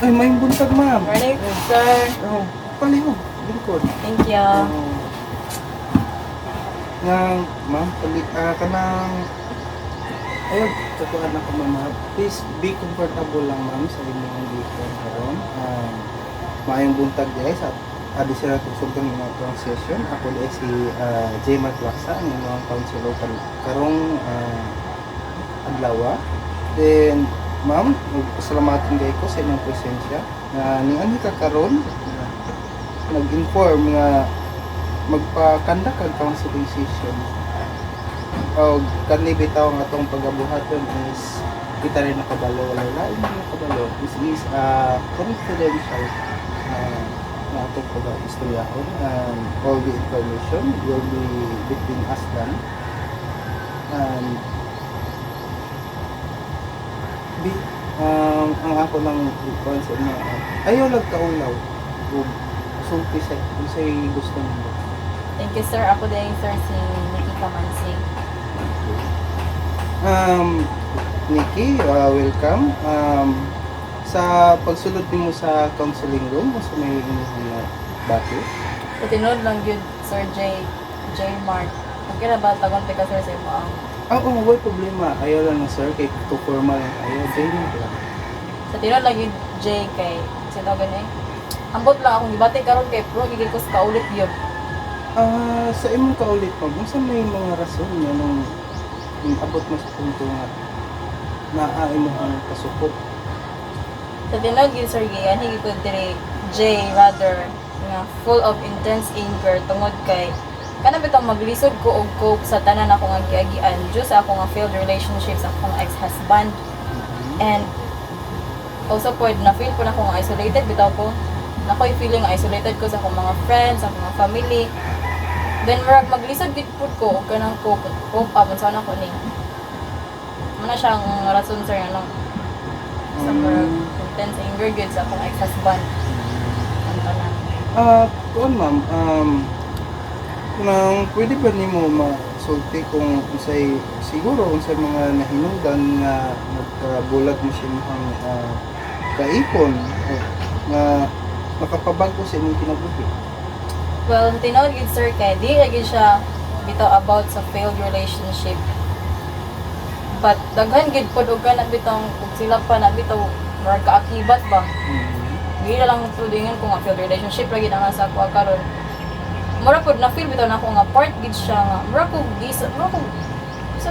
Ay, may buntag, ma'am. Morning, sir. Oh, palihog. Lingkod. Thank you. Nga, ma'am, kanang... Ayun, tutuan ako, ma'am. Please be comfortable lang, ma'am, sa inyong dito karon. Maayong buntag guys at additional konsultan ng mga session. Ako din si J. Matlaksa, ang mga counselor karong adlaw. Then, ma'am, pasalamatin kayo ko sa inyong presensya na niani ka karon nag-inform nga magpakanda kag counseling session. O kanhi bitaw nga atong pagabuhaton is kita rin nakabalo wala lain nakabalo. This is confidential na atong pag-istoryahon and all the information will be between us lang. And ang ako lang request na ayaw lang kaulaw o sulti sa kung sa'y gusto mo. Thank you, sir. Ako din, sir, si Nikki Kamansing. Nikki, welcome. Sa pagsulod mo sa counseling room, sa may inyong bati? So, tinod lang yun, Sir J. Mark. Kung kira ba, tagon ka, sir, sa imo ang... Oo, may problema. Ayaw lang sir, kay to formal lang. Ayaw, Jamie lang. So, tinod lang yun, J, kay... Sino ganun eh? Ambot lang akong gibati karon kay pro, gigil ko sa kaulit yun. Sa imong kaulit mo, kung saan may mga rason nga nung abot mo sa punto nga naay mo ang kasupot? Sa tinod yun, Sir Gian, higit ko diri J, rather, nga full of intense anger tungod kay kana bitang maglisod ko og cope sa tanan ako nga giagian due sa ako nga failed relationships sa akong ex-husband. And also po na feel ko na ako nga isolated bitaw ko. Nakoy feeling isolated ko sa akong mga friends, sa akong mga family. Then marag maglisod gid pud ko og kanang cope up unsa na ko ning. Muna siyang rason sir ano. Sa marag intense anger gid sa akong ex-husband. Ang tanan. Kuan ma'am, nang pwede ba nimo masulti kung unsay siguro unsay mga nahinungdan nga nagkabulag mo siya ang kaipon o nga makapabago sa inyong kinabuhi? Well, tinawag gid sir kay di lagi siya bitaw about sa failed relationship. But daghan gid pod og kana bitong ug sila pa na bitaw marag kaakibat ba. Di na lang tudingan ko nga failed relationship lagi na nga sa ako karon. Mura pod na feel bitaw na ako nga part gid siya nga mura ko isa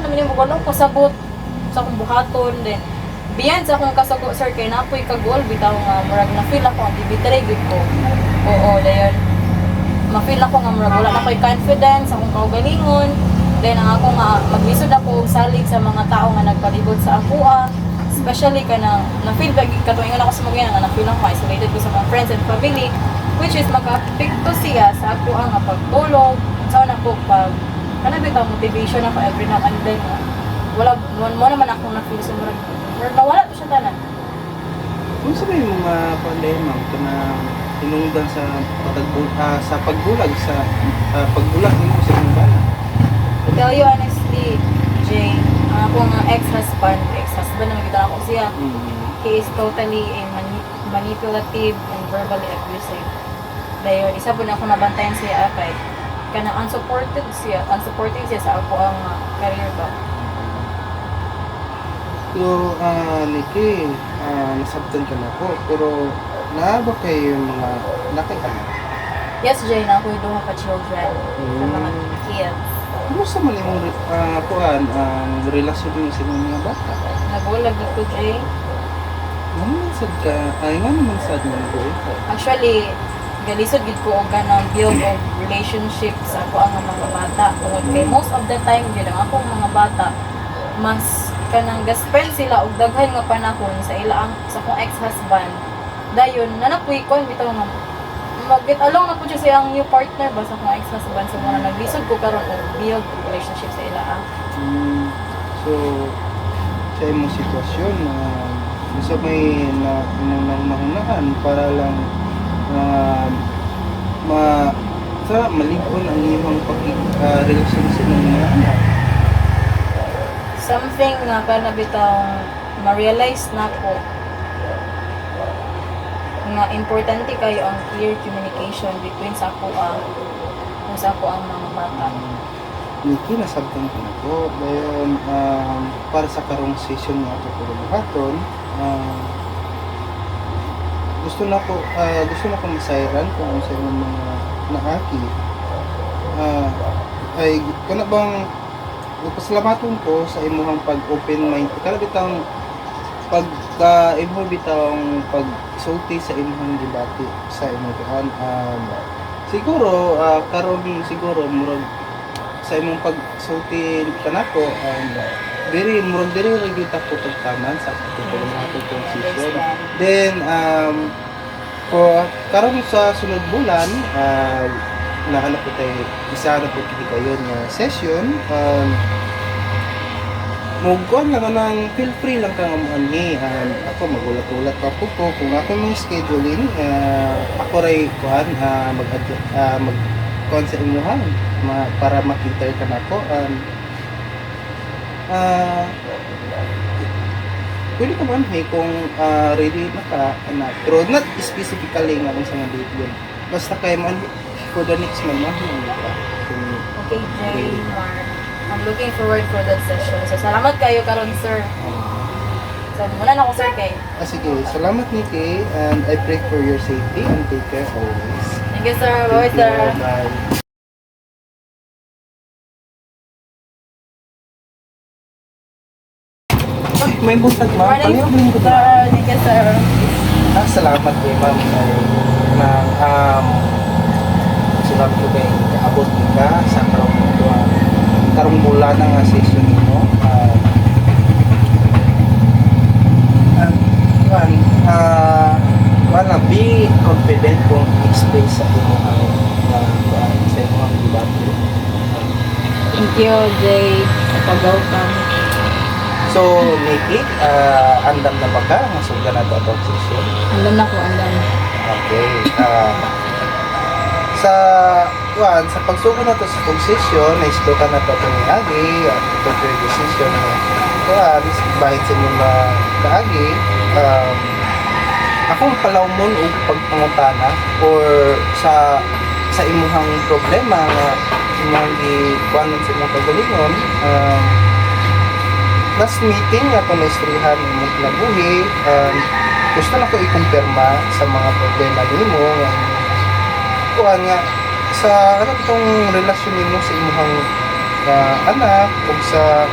naman mo ko pasabot sa akong buhaton din. Beyond sa akong kasuko sir kay napoy kagol bitaw nga murag na feel ako nga gibitray gid ko. Oo, dayon. Ma-feel ako nga murag wala na ko'y confidence sa akong kaugalingon. Then ang ako nga maglisod ako og salig sa mga tao nga nagpalibot sa ako especially kanang na-feel ba katuingan ako sa mga nga na-feel ako isolated ko sa mga friends and family which is maka-apekto siya sa ako nga pagtulog sa una ko pag kana bitaw motivation ako every now and then wala mo naman ako na-feel sa murag nawala to siya tanan. Kung sa may mga problema na hinungdan sa pagbulag sa pagbulag nimo sa imong bana? To tell you honestly, Jay, ang akong ex-husband naman kita ako siya. He is totally manipulative and verbally abusive. Dayon, isa po na ako nabantayan siya apay. Kana unsupportive siya sa ako ang career ba. So, Nikki, nasabtan ka na po, pero naaba kayo yung mga nakikama? Yes, Jay, na ako yung duha ka children sa mga kids. Kumusta man yung ang relasyon mo sa mga bata? Nagulag dito, Jay. Ano man sad ka? Ay, nga naman sad mo ko. Actually, galisod gid ko og ganang build of relationship sa ako ang mga bata. Tungod kay most of the time gid ang akong mga bata mas kanang gaspend sila og daghan nga panahon sa ilaang sa akong ex-husband. Dayon nanapuy ko bitaw nga mag-get along na po siya sa iyang new partner ba sa akong ex-husband so muna naglisod ko karon og build relationship sa ilaang. So sa imong sitwasyon na gusto may nahunahan para lang malikon ang iyong relasyon sa mga anak. Something nga kana bitang ma-realize na ko nga importante kayo ang clear communication between sa ako kung sa ako ang mga bata. Niki, nasabtan ko na po. Dayon, para sa karong session nga ito po buhaton, gusto na ko masayran kung ano sa inyong mga naaki. Ay, kana bang pasalamaton ko sa imuhang pag-open mind. Kana bitang pagka-involve bitang pag-sulti sa imuhang debate sa imuhang siguro, karon siguro, murag sa imong pagsulti kanako murag diri ra gyud ako tagtaman sa pagtulong nato tong session. Then karon sa sunod bulan nahanap ko tay isa na po kayon nga session. Mugon lang nang feel free lang kang amuanhi. Ako magulat-ulat pa po ko kung ako may scheduling, ako ray kuan mag sa imuhan para makita ka nako. Pwede ka man kung ready na ka pero not specifically nga kung sa mga date yun, basta kay man for the next month Okay, Jay, Mark, I'm looking forward for that session. So salamat kayo karon, sir. So muna na ako, sir, kay. Sige, salamat Nikki, and I pray for your safety and take care always. Thank you, sir. Bye, sir. Bye. May buntag ma'am. Morning, Ano yung sir. Thank you, sir. Salamat kay ma'am na salamat ko kay kaabot ka sa karong bulan nga session mo. Wala, be confident kung explain sa imo sa imong debate. Thank you, Jay. Pag-welcome. So, Nikki, andam na ba ka? Masuga na ito atong session. Andam na ko, andam. Okay. Sa pagsugo na to sa itong session, na-islo ka na ito itong iagi, itong your decision bahit sa inyong kaagi, akong palawmon o pagpangutana or sa imuhang problema nga imuhang ikuanan sa imuhang kagalingon. Last meeting nga kung naistoryahan mo kinabuhi, gusto na ko ikumpirma sa mga problema nimo nga sa itong relasyon nimo sa imuhang anak o sa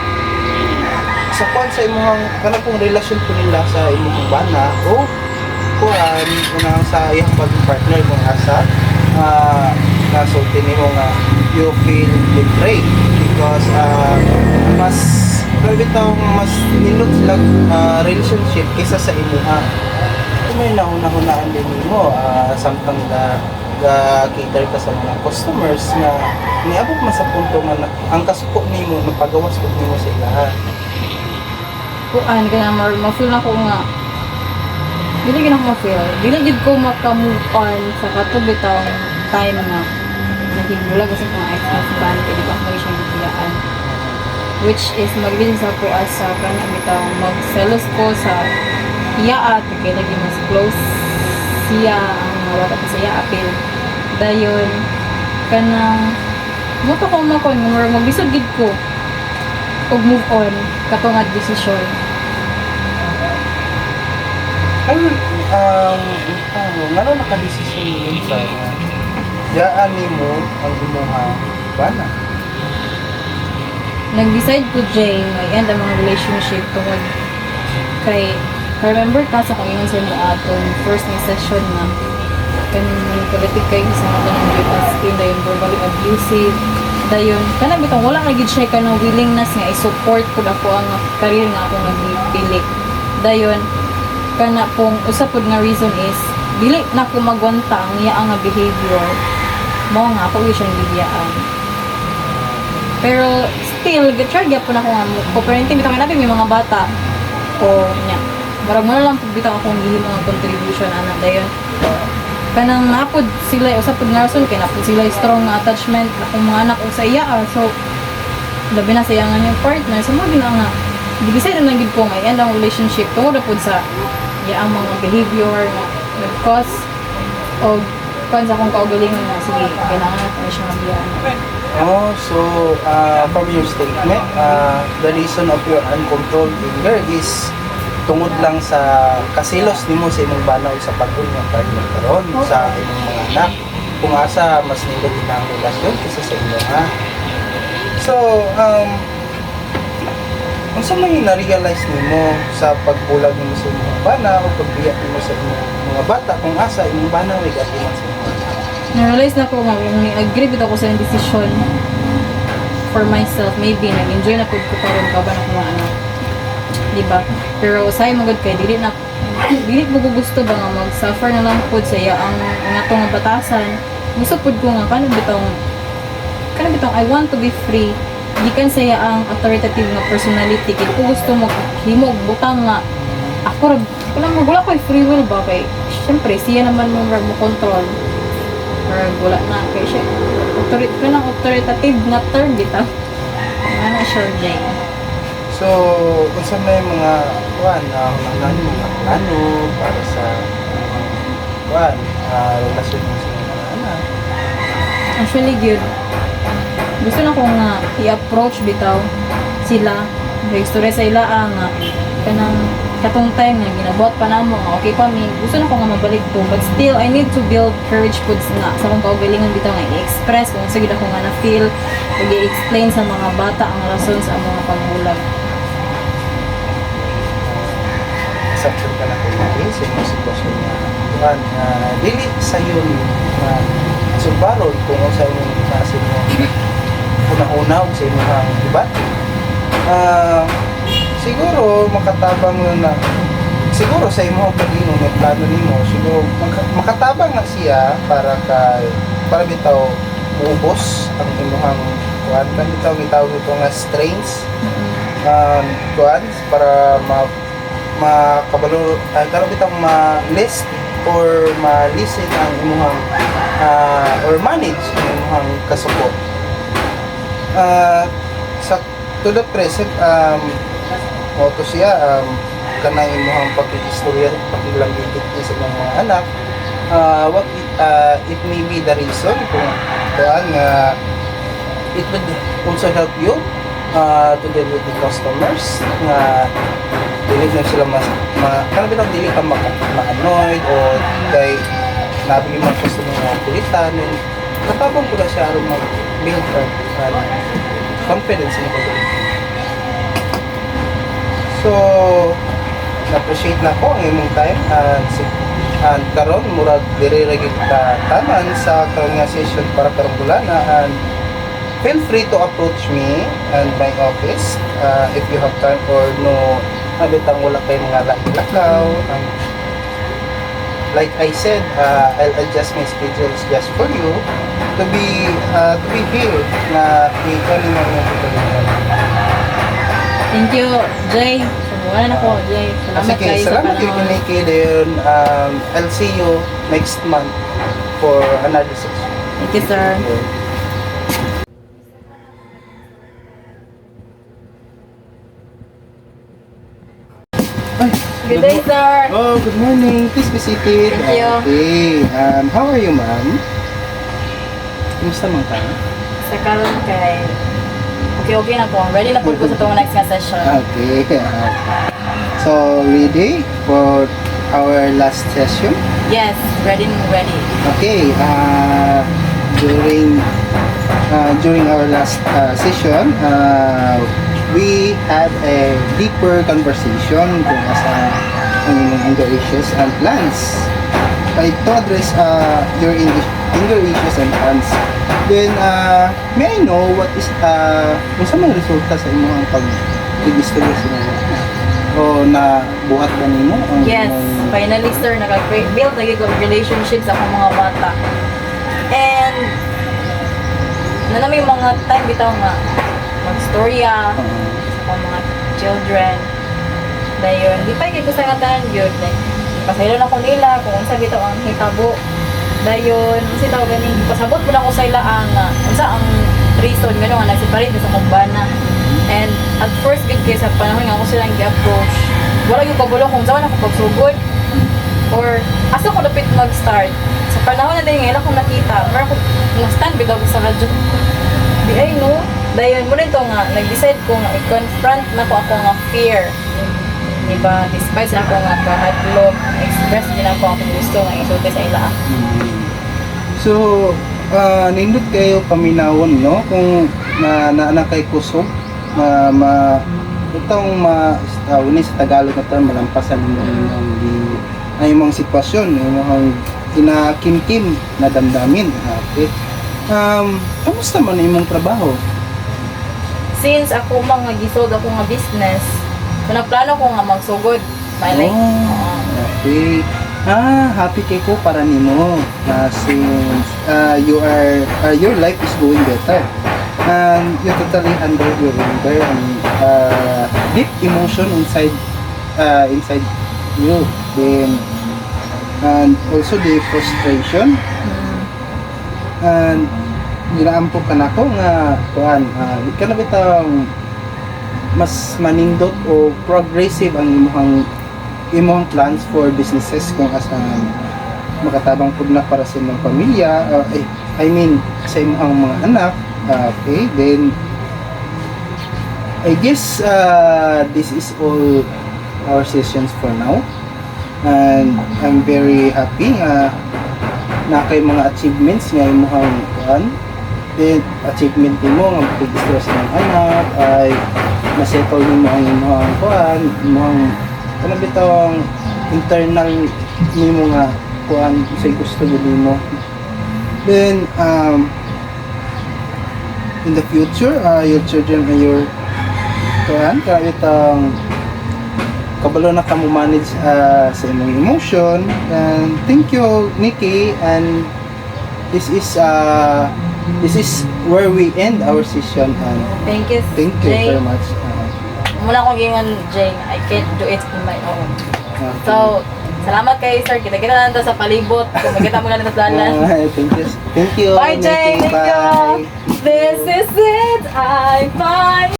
imuhang kanang relasyon ko nila sa imuhang bana o sa iyang partner mo asa nasulti nimo nga you feel betrayed because mas nindot sila relationship kaysa sa imuha. May nauna-hunaan din mo samtang cater ka sa mga customers na niabot man sa punto nga ang kasuko nimo napagawas ko nimo sa ilaha. Kaya ma-feel na ko nga dili gid ako ma-feel, dili gid ko maka-move on sa katubitang time nga naging sa mga ex-husband kaya di ba ako siyang biglaan, which is magbili sa ko as sa kanang bitang mag-selos ko sa iya at kaya lagi mas close siya ang mga bata sa iya apil dayon kanang moto ko makon magbisod gid ko og move on katong desisyon. Ngano nakadesisyon mo sa daan nimo ang imuha bana? Nag-decide ko, Jay, mag-end ang mga relationship tungkol kay remember ka sa kung ingon sa mo atong first na session na manipulative kayo sa mga ng rape as in dayon verbally abusive dayon kanang bitong wala na gid siya kanang willingness nga i-support pud ako ang career nga akong nagpili dayon kana pong usa pud nga reason is dili na ko magwanta ang iya nga behavior mo nga ako siyang bigyan pero still try gyapon ako nga ko parenting bitaw natin may mga bata o nya marag mo na lang pud bitaw akong gihimo nga contribution ana dayon kanang napod sila usa pud nga rason kay napod sila strong nga attachment akong mga anak og sa iya so labi na sa iya nga yung partner so mo gina nga decide na gid ko nga end ang relationship tungod pud sa iya ang mga behavior nga Because og kung sa akong kaugalingon nga sige kailangan na siya magbiyan. Oh, so from your statement, the reason of your uncontrolled anger is tungod lang sa kasilos nimo sa imong banaw sa pag-uwi nga karon sa imong mga anak. Kung asa mas nindot ang relasyon kaysa sa inyo ha. So, unsa may na-realize nimo sa pagbulag nimo sa imong bana o pagbiya nimo sa imong mga bata kung asa imong bana ay gatiman sa imong anak? Na-realize na ko nga may agree bitaw ko sa decision for myself. Maybe nag-enjoy na pud ko karon kauban ako mga anak. Di ba? Pero say magud kay dili mo ko gusto ba nga mag-suffer na lang pud sa iya ang atong nga batasan. Gusto pud ko nga kanang bitong I want to be free. Gikan sa iya ang authoritative nga personality kay ko gusto mo himo butang nga ako wala ko'y free will ba kay syempre siya naman mo control or wala na kay siya authoritative na term bitaw ana sure day. So, unsa may mga mga plano para sa relasyon mo sa mga anak? Actually good. Gusto na ko nga i-approach bitaw sila istorya sa ila nga kanang katong time nga ginabuhat pa namo nga okay pa mi gusto na ko nga mabalik to but still I need to build courage pud na sa akong kaugalingon bitaw nga i-express kung sige ako nga na feel ug i-explain sa mga bata ang rason sa mga pagbulag. Accepted ka na kung sa imong sitwasyon nga dili sa yun nga subaron kung sa imong klase mo una-una sa imong ibat. Siguro makatabang na siguro sa imong pag-inom may plano nimo siguro makatabang na siya para bitaw maubos ang imong kuan kan bitaw gitawag ito nga strains kuan para makabalo karon bitaw ma-list or ma-listen ang imong or manage ang imong kasuko. Sa to the present to siya kanang imong pag-istorya pakilanggit sa mga anak what it may be the reason kung kuan nga it would also help you to deal with the customers nga dili na sila kanang bitang dili ka ma-annoyed o kay nabi yung mga customer nga kulitan and katabang ko na siya aron mag-build confidence in the so na-appreciate na ko ang imong time and karon murag diri ra gyud ka tanan sa karon nga session para karong bulana and feel free to approach me and my office if you have time or no abitang wala kay mga lakaw. Like I said, I'll adjust my schedules just for you to be here na i-ano mo yung pagkakas. Thank you, Jay. Wala na ko, Jay. Salamat kayo sa salamat kayo kay Leon. I'll see you next month for another session. Thank you, sir. Good day, sir. Oh, good morning. Please be seated. Thank you. Okay. How are you, ma'am? Kumusta man ka? Sa karon kay okay na po. Ready na po ko sa itong next nga session. Okay. So, ready for our last session? Yes, ready. Okay. During our last session, we had a deeper conversation kung asa ang anger issues and plans. To address your anger issues and plans. Then, may I know what is kung saan may resulta sa inyong pag-istorya sa mga o na buhat ba nimo? Yes, finally sir, nag-build lagi ko relationships sa akong mga bata. And na may mga time bitaw nga magstorya sa mga children. Dayon, di pa ko sa ngatan yun. Pasaylo na ko nila kung unsa bitaw ang hitabo. Dayon, unsa daw gani pasabot ko na ko sa ila ang unsa ang reason gano nga nagseparate sa kumbana. And at first gid kay sa panahon nga ako silang gi-approach, wala yung kabulong kung saan ako pagsugod. Or asa ko dapat mag-start? Sa panahon na din ngayon ako nakita, mara ko na-stand bitaw ko sa radyo. Di ay no. Dayon mo rin to nga, nag-decide ko nga i-confront na ko ako nga fear. Diba? Despite sa ako nga kahadlok, express din ako akong gusto nga isulti sa ila. So, nindot kayo paminawon, no? Kung na kay kusog, itong ni sa Tagalog na term, malampasan mo ang imong sitwasyon, imong kinakimkim na damdamin. Okay. Kamusta man imong trabaho? Since ako mga gisold ako nga business, so nagplano ko nga magsugod. My life. Okay. Happy kay ko para nimo. Since your life is going better. And you totally handle your anger and deep emotion inside you. Then and also the frustration. And ginaampo ka na ko nga kuan ka na bitang mas manindot o progressive ang imong plans for businesses kung asan makatabang pud na para sa imong pamilya I mean sa imong mga anak. Okay, then I guess this is all our sessions for now, and I'm very happy na kay mga achievements nga imong kuan. Then achievement nimo nga pag-stress ng anak ay na-settle nimo ang imong kuan, imong ano bitong internal nimo nga kuan sa gusto nimo. Then in the future, your children and your kuan itong kabalo na ka mo manage sa imong emotion. And thank you, Nikki, and this is where we end our session. And Thank you, thank you Jay. very much. Muna akong gingon, Jay, I can't do it on my own. Okay. So, salamat kay sir. Kita-kita na lang to sa palibot. Kung magkita mo lang sa dalan. Thank you. Bye, Jay. Nikki. Thank you. Bye. This is it. I find